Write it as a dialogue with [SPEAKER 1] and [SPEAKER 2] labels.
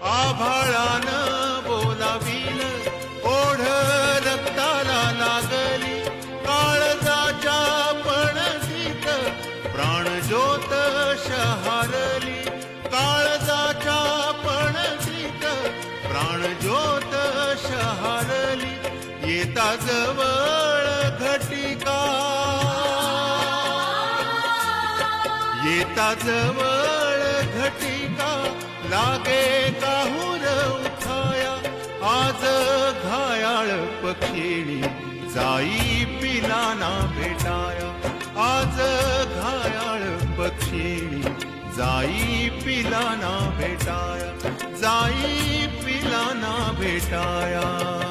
[SPEAKER 1] आभाळान बोलावील ओढ रक्ताला लागली, काळजाच्या पणतीत प्राणज्योत शहारली, काळजाच्या पणतीत प्राणज्योत शहारली. येता जवळ घटिका, येता जवळ घटिका, लागे काहूर उठाया. आज घायाळ पक्षिणी जाई पिलाना भेटाया, आज घायाळ पक्षिणी जाई पिलाना भेटाया, जाई पिलाना भेटाया.